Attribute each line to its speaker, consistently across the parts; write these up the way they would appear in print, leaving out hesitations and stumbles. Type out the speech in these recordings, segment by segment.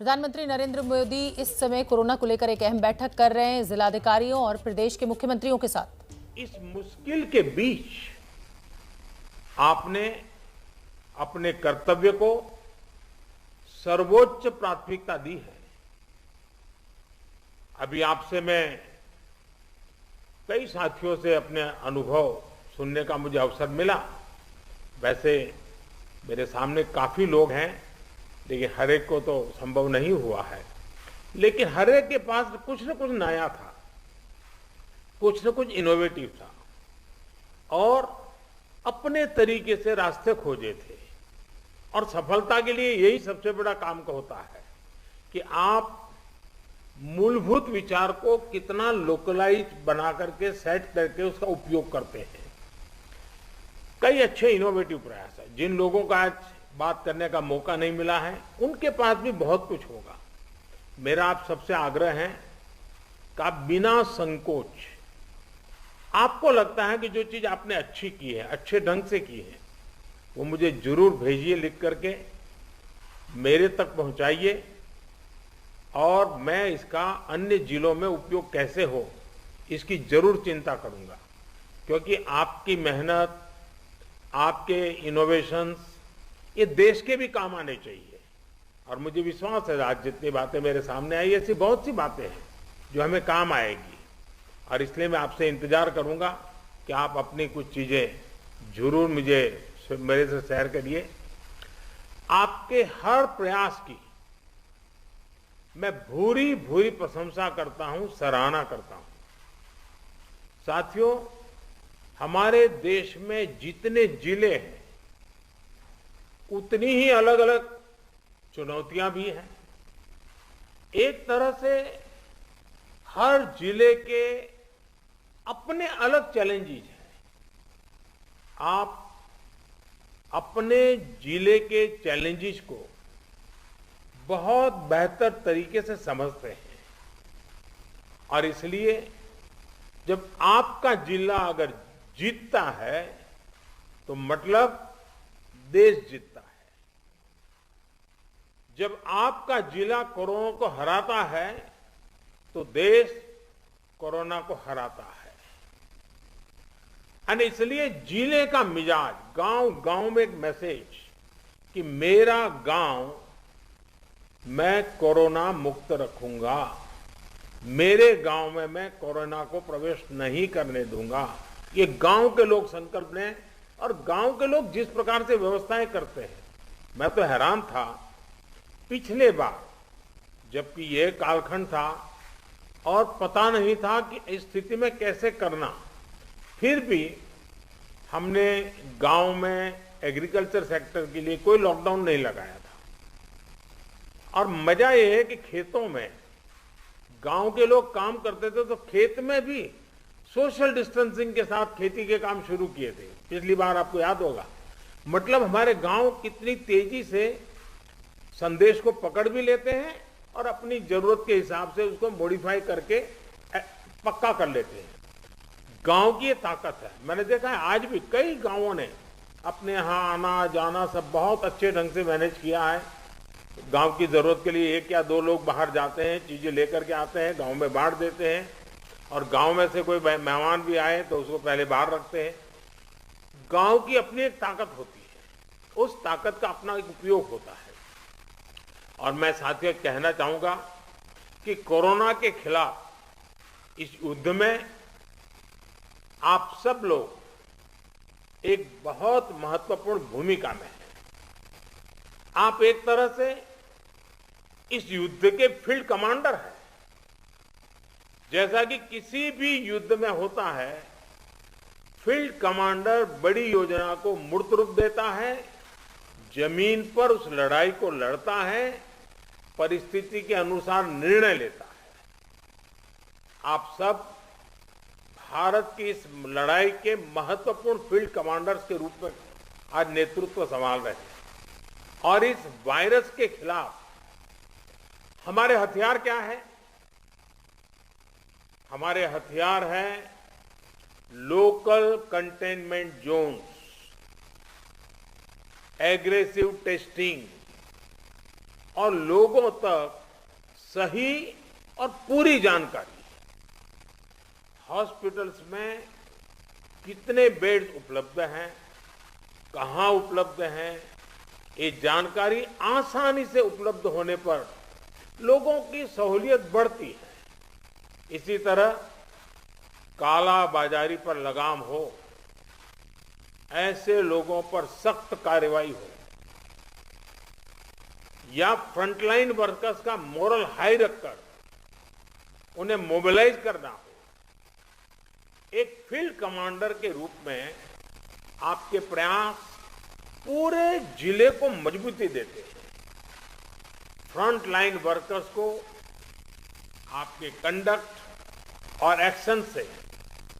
Speaker 1: प्रधानमंत्री नरेंद्र मोदी इस समय कोरोना को लेकर एक अहम बैठक कर रहे हैं जिलाधिकारियों और प्रदेश के मुख्यमंत्रियों के साथ।
Speaker 2: इस मुश्किल के बीच आपने अपने कर्तव्य को सर्वोच्च प्राथमिकता दी है। अभी आपसे मैं कई साथियों से अपने अनुभव सुनने का मुझे अवसर मिला। वैसे मेरे सामने काफी लोग हैं, लेकिन हर एक को तो संभव नहीं हुआ है। लेकिन हर एक के पास कुछ न कुछ नया था, कुछ न कुछ इनोवेटिव था और अपने तरीके से रास्ते खोजे थे। और सफलता के लिए यही सबसे बड़ा काम का होता है कि आप मूलभूत विचार को कितना लोकलाइज बना करके सेट करके उसका उपयोग करते हैं। कई अच्छे इनोवेटिव प्रयास है। जिन लोगों का आज बात करने का मौका नहीं मिला है, उनके पास भी बहुत कुछ होगा। मेरा आप सबसे आग्रह है कि आप बिना संकोच, आपको लगता है कि जो चीज आपने अच्छी की है, अच्छे ढंग से की है, वो मुझे जरूर भेजिए, लिख करके मेरे तक पहुंचाइए और मैं इसका अन्य जिलों में उपयोग कैसे हो इसकी जरूर चिंता करूंगा। क्योंकि आपकी मेहनत, आपके इनोवेशंस ये देश के भी काम आने चाहिए। और मुझे विश्वास है आज जितनी बातें मेरे सामने आई, ऐसी बहुत सी बातें हैं जो हमें काम आएगी। और इसलिए मैं आपसे इंतजार करूंगा कि आप अपनी कुछ चीजें जरूर मेरे से शेयर करिए। आपके हर प्रयास की मैं भूरी भूरी प्रशंसा करता हूं, सराहना करता हूं। साथियों, हमारे देश में जितने जिले हैं उतनी ही अलग अलग चुनौतियां भी हैं। एक तरह से हर जिले के अपने अलग चैलेंजेस हैं। आप अपने जिले के चैलेंजेस को बहुत बेहतर तरीके से समझते हैं और इसलिए जब आपका जिला अगर जीतता है तो मतलब देश जीतता है। जब आपका जिला कोरोना को हराता है तो देश कोरोना को हराता है। और इसलिए जिले का मिजाज, गांव गांव में एक मैसेज कि मेरा गांव मैं कोरोना मुक्त रखूंगा, मेरे गांव में मैं कोरोना को प्रवेश नहीं करने दूंगा, ये गांव के लोग संकल्प लें। और गांव के लोग जिस प्रकार से व्यवस्थाएं करते हैं, मैं तो हैरान था। पिछले बार जबकि ये कालखंड था और पता नहीं था कि इस स्थिति में कैसे करना, फिर भी हमने गांव में एग्रीकल्चर सेक्टर के लिए कोई लॉकडाउन नहीं लगाया था। और मजा ये है कि खेतों में गांव के लोग काम करते थे तो खेत में भी सोशल डिस्टेंसिंग के साथ खेती के काम शुरू किए थे। पिछली बार आपको याद होगा। मतलब हमारे गांव कितनी तेजी से संदेश को पकड़ भी लेते हैं और अपनी जरूरत के हिसाब से उसको मॉडिफाई करके पक्का कर लेते हैं। गांव की ये ताकत है। मैंने देखा है आज भी कई गांवों ने अपने यहाँ आना जाना सब बहुत अच्छे ढंग से मैनेज किया है। गांव की जरूरत के लिए एक या दो लोग बाहर जाते हैं, चीजें लेकर के आते हैं, गांव में बांट देते हैं। और गांव में से कोई मेहमान भी आए तो उसको पहले बाहर रखते हैं। गांव की अपनी एक ताकत होती है, उस ताकत का अपना एक उपयोग होता है। और मैं साथियों कहना चाहूंगा कि कोरोना के खिलाफ इस युद्ध में आप सब लोग एक बहुत महत्वपूर्ण भूमिका में हैं। आप एक तरह से इस युद्ध के फील्ड कमांडर हैं। जैसा कि किसी भी युद्ध में होता है, फील्ड कमांडर बड़ी योजना को मूर्त रूप देता है, जमीन पर उस लड़ाई को लड़ता है, परिस्थिति के अनुसार निर्णय लेता है। आप सब भारत की इस लड़ाई के महत्वपूर्ण फील्ड कमांडर्स के रूप में आज नेतृत्व संभाल रहे हैं। और इस वायरस के खिलाफ हमारे हथियार क्या है? हमारे हथियार हैं local containment zones, aggressive testing, और लोगों तक सही और पूरी जानकारी। हॉस्पिटल्स में कितने बेड उपलब्ध हैं, कहां उपलब्ध हैं, ये जानकारी आसानी से उपलब्ध होने पर लोगों की सहूलियत बढ़ती है। इसी तरह काला बाजारी पर लगाम हो, ऐसे लोगों पर सख्त कार्रवाई हो, या फ्रंटलाइन वर्कर्स का मोरल हाई रखकर उन्हें मोबिलाइज करना हो। एक फील्ड कमांडर के रूप में आपके प्रयास पूरे जिले को मजबूती देते हैं। फ्रंट लाइन वर्कर्स को आपके कंडक्ट और एक्शन से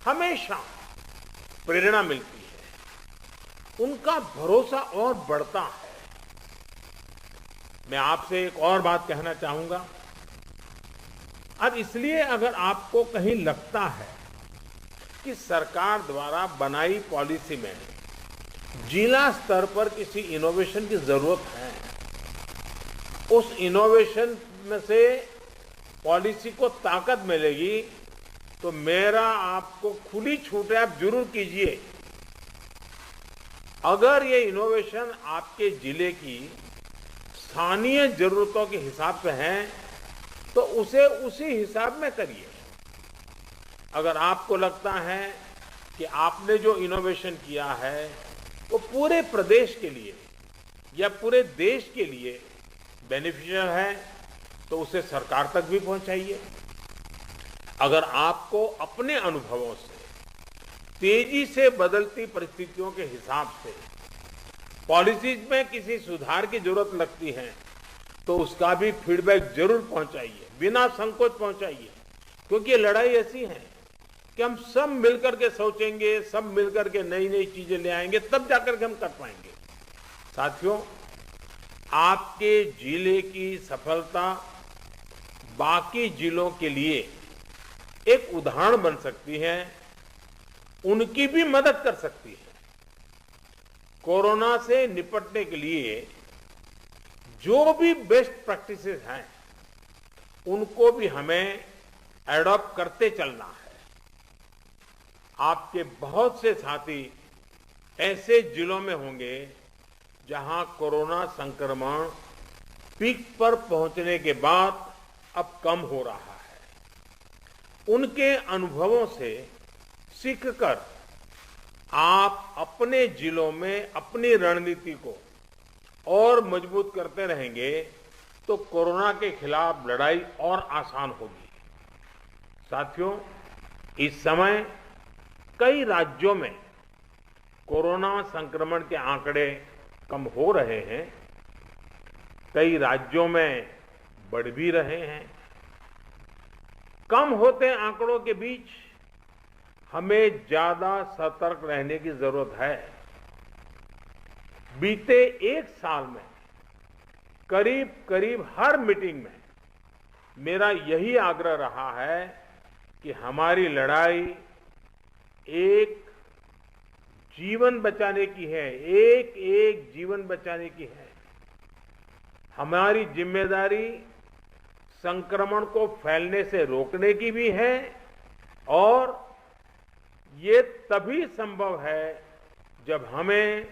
Speaker 2: हमेशा प्रेरणा मिलती है, उनका भरोसा और बढ़ता है। मैं आपसे एक और बात कहना चाहूंगा। अब इसलिए अगर आपको कहीं लगता है कि सरकार द्वारा बनाई पॉलिसी में जिला स्तर पर किसी इनोवेशन की जरूरत है, उस इनोवेशन में से पॉलिसी को ताकत मिलेगी, तो मेरा आपको खुली छूट है, आप जरूर कीजिए। अगर ये इनोवेशन आपके जिले की स्थानीय जरूरतों के हिसाब से है तो उसे उसी हिसाब में करिए। अगर आपको लगता है कि आपने जो इनोवेशन किया है वो पूरे प्रदेश के लिए या पूरे देश के लिए बेनिफिशियल है, तो उसे सरकार तक भी पहुंचाइए। अगर आपको अपने अनुभवों से तेजी से बदलती परिस्थितियों के हिसाब से पॉलिसीज में किसी सुधार की जरूरत लगती है, तो उसका भी फीडबैक जरूर पहुंचाइए, बिना संकोच पहुंचाइए। क्योंकि ये लड़ाई ऐसी है कि हम सब मिलकर के सोचेंगे, सब मिलकर के नई नई चीजें ले आएंगे, तब जाकर के हम कर पाएंगे। साथियों, आपके जिले की सफलता बाकी जिलों के लिए एक उदाहरण बन सकती है, उनकी भी मदद कर सकती है। कोरोना से निपटने के लिए जो भी बेस्ट प्रैक्टिसेस हैं, उनको भी हमें एडॉप्ट करते चलना है। आपके बहुत से साथी ऐसे जिलों में होंगे जहां कोरोना संक्रमण पीक पर पहुंचने के बाद अब कम हो रहा है। उनके अनुभवों से सीखकर आप अपने जिलों में अपनी रणनीति को और मजबूत करते रहेंगे तो कोरोना के खिलाफ लड़ाई और आसान होगी। साथियों, इस समय कई राज्यों में कोरोना संक्रमण के आंकड़े कम हो रहे हैं, कई राज्यों में बढ़ भी रहे हैं। कम होते आंकड़ों के बीच हमें ज्यादा सतर्क रहने की जरूरत है। बीते एक साल में करीब करीब हर मीटिंग में मेरा यही आग्रह रहा है कि हमारी लड़ाई एक जीवन बचाने की है, एक एक जीवन बचाने की है। हमारी जिम्मेदारी संक्रमण को फैलने से रोकने की भी है, और ये तभी संभव है जब हमें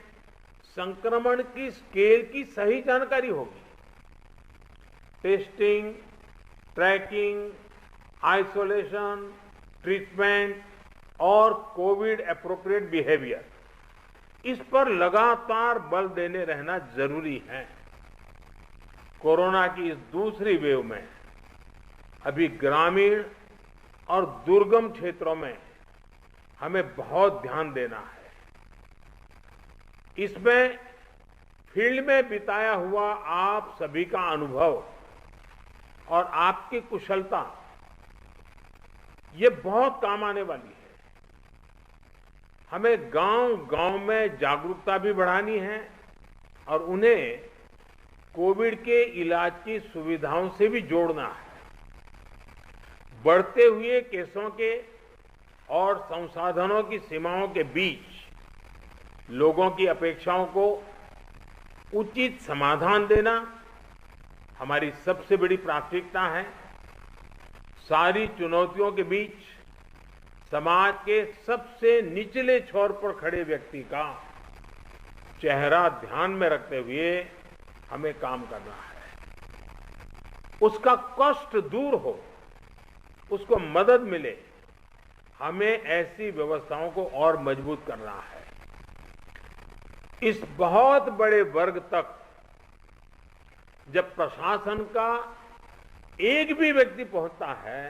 Speaker 2: संक्रमण की स्केल की सही जानकारी होगी। टेस्टिंग, ट्रैकिंग, आइसोलेशन, ट्रीटमेंट और कोविड एप्रोप्रिएट बिहेवियर, इस पर लगातार बल देने रहना जरूरी है। कोरोना की इस दूसरी वेव में अभी ग्रामीण और दुर्गम क्षेत्रों में हमें बहुत ध्यान देना है। इसमें फील्ड में बिताया हुआ आप सभी का अनुभव और आपकी कुशलता ये बहुत काम आने वाली है। हमें गांव-गांव में जागरूकता भी बढ़ानी है और उन्हें कोविड के इलाज की सुविधाओं से भी जोड़ना है। बढ़ते हुए केसों के और संसाधनों की सीमाओं के बीच लोगों की अपेक्षाओं को उचित समाधान देना, हमारी सबसे बड़ी प्राथमिकता है सारी चुनौतियों के बीच समाज के सबसे निचले छोर पर खड़े व्यक्ति का चेहरा ध्यान में रखते हुए हमें काम करना है। उसका कष्ट दूर हो, उसको मदद मिले, हमें ऐसी व्यवस्थाओं को और मजबूत करना है। इस बहुत बड़े वर्ग तक जब प्रशासन का एक भी व्यक्ति पहुंचता है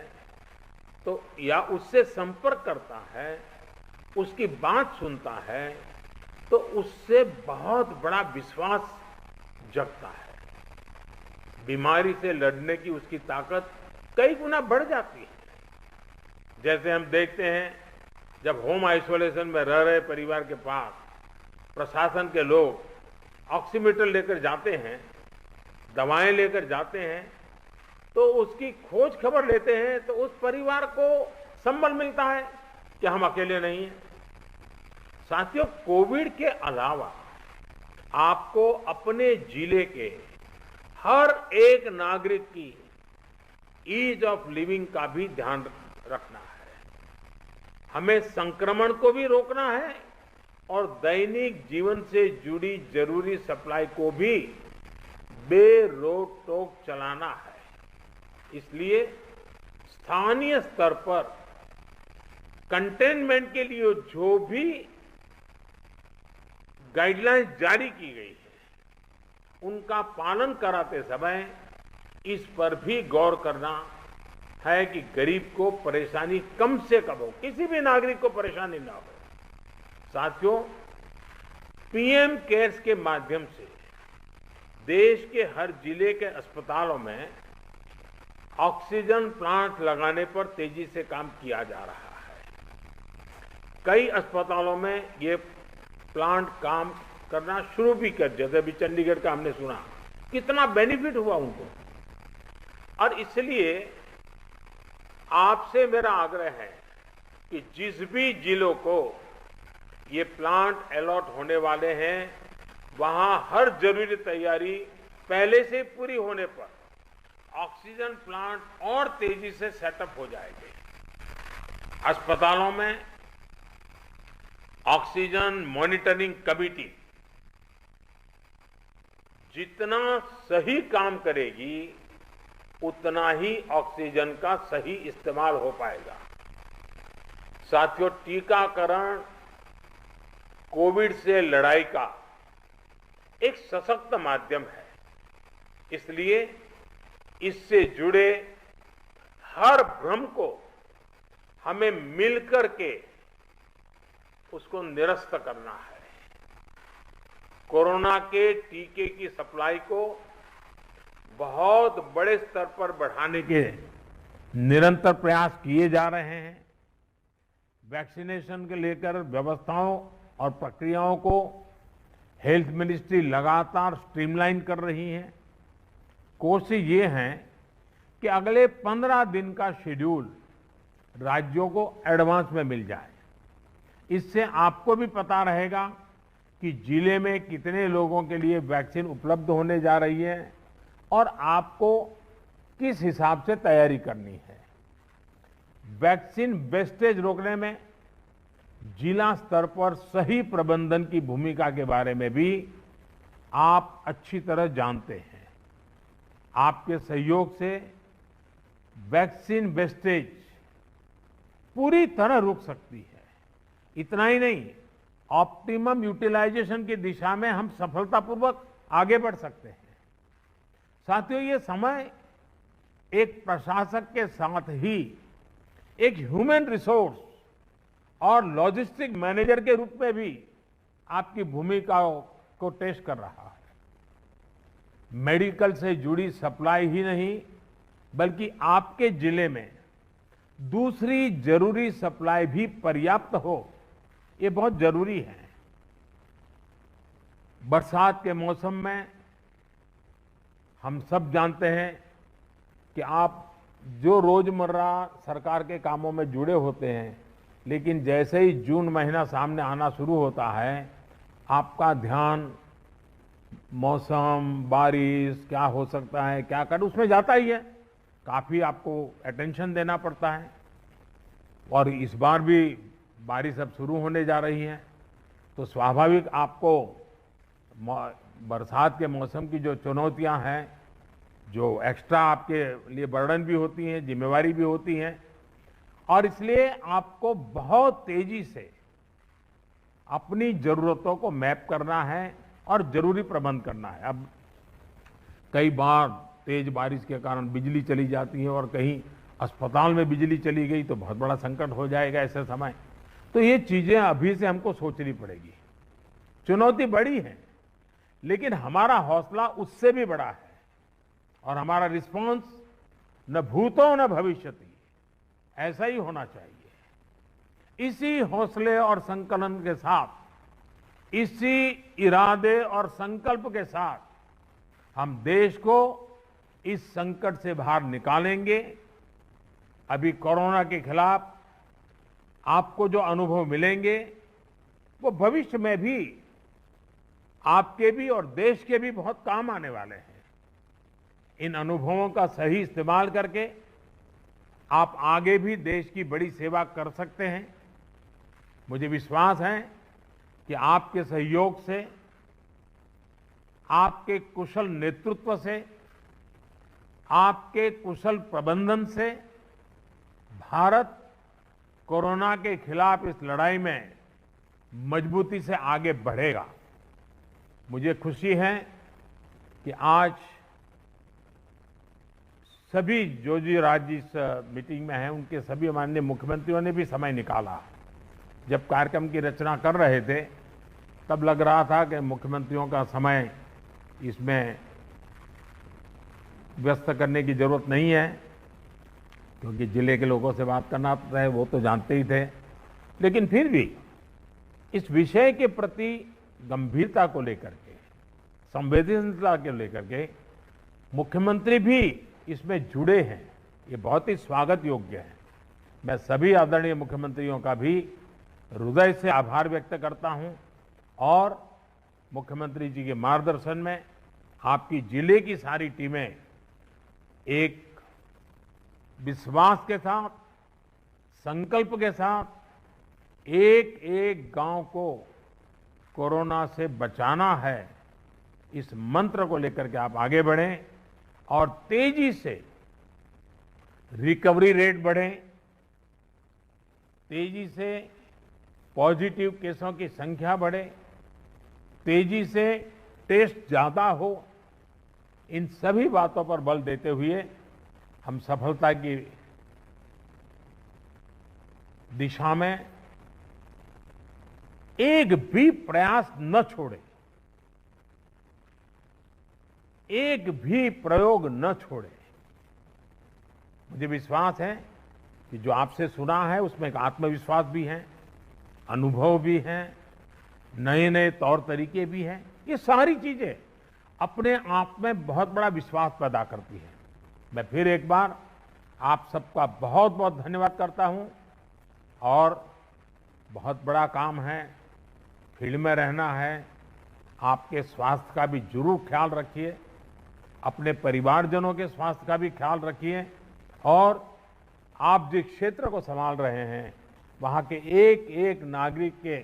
Speaker 2: तो या उससे संपर्क करता है, उसकी बात सुनता है, तो उससे बहुत बड़ा विश्वास जगता है। बीमारी से लड़ने की उसकी ताकत कई गुना बढ़ जाती है। जैसे हम देखते हैं जब होम आइसोलेशन में रह रहे परिवार के पास प्रशासन के लोग ऑक्सीमीटर लेकर जाते हैं, दवाएं लेकर जाते हैं, तो उसकी खोज खबर लेते हैं, तो उस परिवार को संबल मिलता है कि हम अकेले नहीं हैं। साथियों, कोविड के अलावा आपको अपने जिले के हर एक नागरिक की ईज ऑफ लिविंग का भी ध्यान रखना है। हमें संक्रमण को भी रोकना है और दैनिक जीवन से जुड़ी जरूरी सप्लाई को भी बेरोक टोक चलाना है। इसलिए स्थानीय स्तर पर कंटेनमेंट के लिए जो भी गाइडलाइंस जारी की गई है, उनका पालन कराते समय इस पर भी गौर करना है कि गरीब को परेशानी कम से कम हो, किसी भी नागरिक को परेशानी ना हो। साथियों, पीएम केयर्स के माध्यम से देश के हर जिले के अस्पतालों में ऑक्सीजन प्लांट लगाने पर तेजी से काम किया जा रहा है। कई अस्पतालों में ये प्लांट काम करना शुरू भी कर, जैसे अभी चंडीगढ़ का हमने सुना, कितना बेनिफिट हुआ उनको। और इसलिए आपसे मेरा आग्रह है कि जिस भी जिलों को ये प्लांट अलॉट होने वाले हैं, वहां हर जरूरी तैयारी पहले से पूरी होने पर ऑक्सीजन प्लांट और तेजी से सेटअप हो जाएंगे। अस्पतालों में ऑक्सीजन मॉनिटरिंग कमेटी जितना सही काम करेगी, उतना ही ऑक्सीजन का सही इस्तेमाल हो पाएगा। साथियों, टीकाकरण कोविड से लड़ाई का एक सशक्त माध्यम है। इसलिए इससे जुड़े हर भ्रम को हमें मिलकर के उसको निरस्त करना है। कोरोना के टीके की सप्लाई को बहुत बड़े स्तर पर बढ़ाने के निरंतर प्रयास किए जा रहे हैं। वैक्सीनेशन के लेकर व्यवस्थाओं और प्रक्रियाओं को हेल्थ मिनिस्ट्री लगातार स्ट्रीमलाइन कर रही है। कोशिश ये है कि अगले 15 दिन का शेड्यूल राज्यों को एडवांस में मिल जाए। इससे आपको भी पता रहेगा कि जिले में कितने लोगों के लिए वैक्सीन उपलब्ध होने जा रही है और आपको किस हिसाब से तैयारी करनी है। वैक्सीन वेस्टेज रोकने में जिला स्तर पर सही प्रबंधन की भूमिका के बारे में भी आप अच्छी तरह जानते हैं। आपके सहयोग से वैक्सीन वेस्टेज पूरी तरह रुक सकती है। इतना ही नहीं, ऑप्टिमम यूटिलाइजेशन की दिशा में हम सफलतापूर्वक आगे बढ़ सकते हैं। साथियों, ये समय एक प्रशासक के साथ ही एक ह्यूमन रिसोर्स और लॉजिस्टिक मैनेजर के रूप में भी आपकी भूमिकाओं को टेस्ट कर रहा है। मेडिकल से जुड़ी सप्लाई ही नहीं, बल्कि आपके जिले में दूसरी जरूरी सप्लाई भी पर्याप्त हो, ये बहुत जरूरी है। बरसात के मौसम में हम सब जानते हैं कि आप जो रोजमर्रा सरकार के कामों में जुड़े होते हैं, लेकिन जैसे ही जून महीना सामने आना शुरू होता है, आपका ध्यान मौसम, बारिश क्या हो सकता है, क्या कर, उसमें जाता ही है। काफ़ी आपको अटेंशन देना पड़ता है। और इस बार भी बारिश अब शुरू होने जा रही है, तो स्वाभाविक आपको बरसात के मौसम की जो चुनौतियां हैं, जो एक्स्ट्रा आपके लिए बर्डन भी होती हैं, जिम्मेवारी भी होती हैं, और इसलिए आपको बहुत तेजी से अपनी जरूरतों को मैप करना है और जरूरी प्रबंध करना है। अब कई बार तेज बारिश के कारण बिजली चली जाती है और कहीं अस्पताल में बिजली चली गई तो बहुत बड़ा संकट हो जाएगा ऐसे समय। तो ये चीजें अभी से हमको सोचनी पड़ेगी। चुनौती बड़ी है, लेकिन हमारा हौसला उससे भी बड़ा है और हमारा रिस्पॉन्स न भूतो न भविष्यति, ऐसा ही होना चाहिए। इसी हौसले और संकलन के साथ, इसी इरादे और संकल्प के साथ हम देश को इस संकट से बाहर निकालेंगे। अभी कोरोना के खिलाफ आपको जो अनुभव मिलेंगे वो भविष्य में भी आपके भी और देश के भी बहुत काम आने वाले हैं। इन अनुभवों का सही इस्तेमाल करके आप आगे भी देश की बड़ी सेवा कर सकते हैं। मुझे विश्वास है कि आपके सहयोग से, आपके कुशल नेतृत्व से, आपके कुशल प्रबंधन से भारत कोरोना के खिलाफ इस लड़ाई में मजबूती से आगे बढ़ेगा। मुझे खुशी है कि आज सभी जो राज्य इस मीटिंग में हैं, उनके सभी माननीय मुख्यमंत्रियों ने भी समय निकाला। जब कार्यक्रम की रचना कर रहे थे तब लग रहा था कि मुख्यमंत्रियों का समय इसमें व्यस्त करने की जरूरत नहीं है, क्योंकि जिले के लोगों से बात करना है वो तो जानते ही थे। लेकिन फिर भी इस विषय के प्रति गंभीरता को लेकर के, संवेदनशीलता को लेकर के मुख्यमंत्री भी इसमें जुड़े हैं, ये बहुत ही स्वागत योग्य है। मैं सभी आदरणीय मुख्यमंत्रियों का भी हृदय से आभार व्यक्त करता हूं और मुख्यमंत्री जी के मार्गदर्शन में आपकी जिले की सारी टीमें एक विश्वास के साथ, संकल्प के साथ एक एक गांव को कोरोना से बचाना है, इस मंत्र को लेकर के आप आगे बढ़ें और तेजी से रिकवरी रेट बढ़े, तेजी से पॉजिटिव केसों की संख्या बढ़े, तेजी से टेस्ट ज्यादा हो। इन सभी बातों पर बल देते हुए हम सफलता की दिशा में एक भी प्रयास न छोड़े, एक भी प्रयोग न छोड़े। मुझे विश्वास है कि जो आपसे सुना है उसमें एक आत्मविश्वास भी है, अनुभव भी है, नए नए तौर तरीके भी हैं। ये सारी चीजें अपने आप में बहुत बड़ा विश्वास पैदा करती हैं। मैं फिर एक बार आप सबका बहुत बहुत धन्यवाद करता हूं और बहुत बड़ा काम है, फील्ड में रहना है। आपके स्वास्थ्य का भी जरूर ख्याल रखिए, अपने परिवारजनों के स्वास्थ्य का भी ख्याल रखिए और आप जिस क्षेत्र को संभाल रहे हैं वहां के एक एक नागरिक के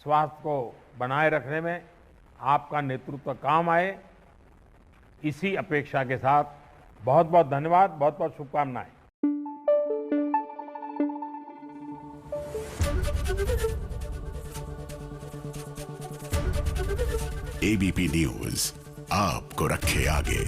Speaker 2: स्वास्थ्य को बनाए रखने में आपका नेतृत्व काम आए, इसी अपेक्षा के साथ बहुत बहुत धन्यवाद, बहुत बहुत शुभकामनाएं।
Speaker 3: एबीपी न्यूज आपको रखे आगे।